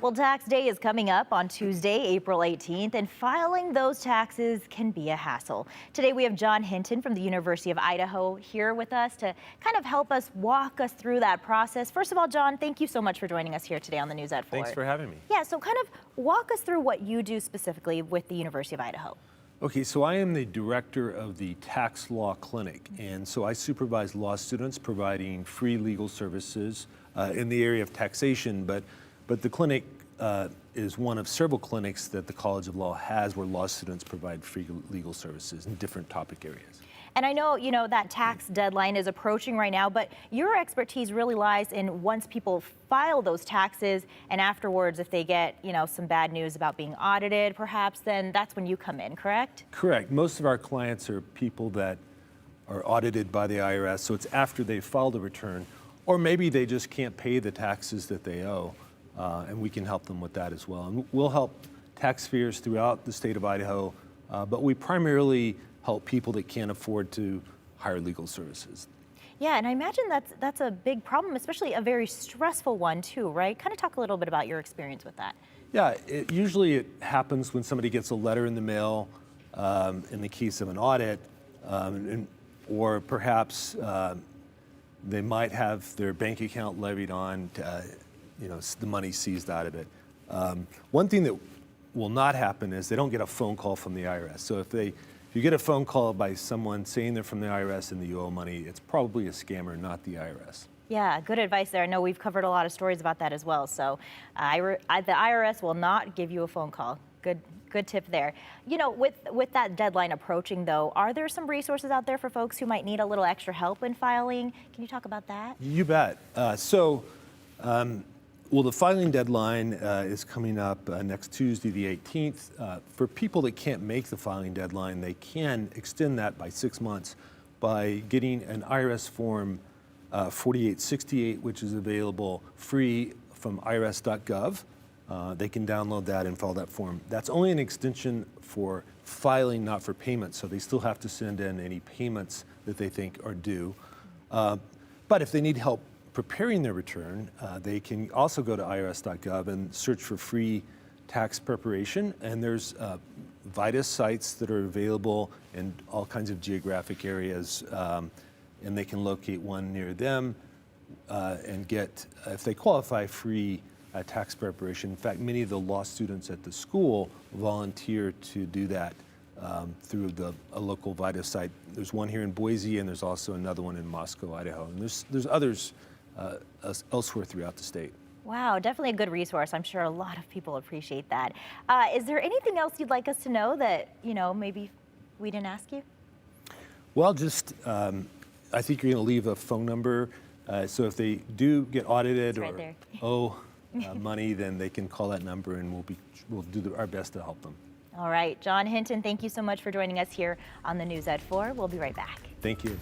Well, tax day is coming up on Tuesday, April 18th, and filing those taxes can be a hassle. Today, we have John Hinton from the University of Idaho here with us to kind of help us walk us through that process. First of all, John, thank you so much for joining us here today on the News at 4. Thanks for having me. Yeah, so kind of walk us through what you do specifically with the University of Idaho. Okay, so I am the director of the Tax Law Clinic, and so I supervise law students providing free legal services in the area of taxation, but the clinic is one of several clinics that the College of Law has where law students provide free legal services in different topic areas. And I know, that tax deadline is approaching right now, but your expertise really lies in once people file those taxes and afterwards, if they get, some bad news about being audited, perhaps, then that's when you come in, correct? Correct. Most of our clients are people that are audited by the IRS, so it's after they've filed a return, or maybe they just can't pay the taxes that they owe, and we can help them with that as well. And we'll help taxpayers throughout the state of Idaho, but we primarily help people that can't afford to hire legal services. Yeah, and I imagine that's a big problem, especially a very stressful one too, right? Kind of talk a little bit about your experience with that. Yeah, usually it happens when somebody gets a letter in the mail in the case of an audit, or perhaps they might have their bank account levied on, the money seized out of it. One thing that will not happen is they don't get a phone call from the IRS. So if you get a phone call by someone saying they're from the IRS and that you owe money, it's probably a scammer, not the IRS. Yeah, good advice there. I know we've covered a lot of stories about that as well. So the IRS will not give you a phone call. Good tip there. With that deadline approaching, though, are there some resources out there for folks who might need a little extra help in filing? Can you talk about that? You bet. Well, the filing deadline is coming up next Tuesday, the 18th. For people that can't make the filing deadline, they can extend that by 6 months by getting an IRS form 4868, which is available free from irs.gov. They can download that and fill that form. That's only an extension for filing, not for payment, so they still have to send in any payments that they think are due. But if they need help preparing their return, they can also go to irs.gov and search for free tax preparation. And there's VITAS sites that are available in all kinds of geographic areas, and they can locate one near them and get, if they qualify, free tax preparation. In fact, many of the law students at the school volunteer to do that through a local VITAS site. There's one here in Boise, and there's also another one in Moscow, Idaho. And there's others elsewhere throughout the state. Wow, definitely a good resource. I'm sure a lot of people appreciate that. Is there anything else you'd like us to know that, maybe we didn't ask you? Well, just, I think you're going to leave a phone number. So if they do get audited right or there. owe money, then they can call that number and we'll do our best to help them. All right, John Hinton, thank you so much for joining us here on the News at 4. We'll be right back. Thank you.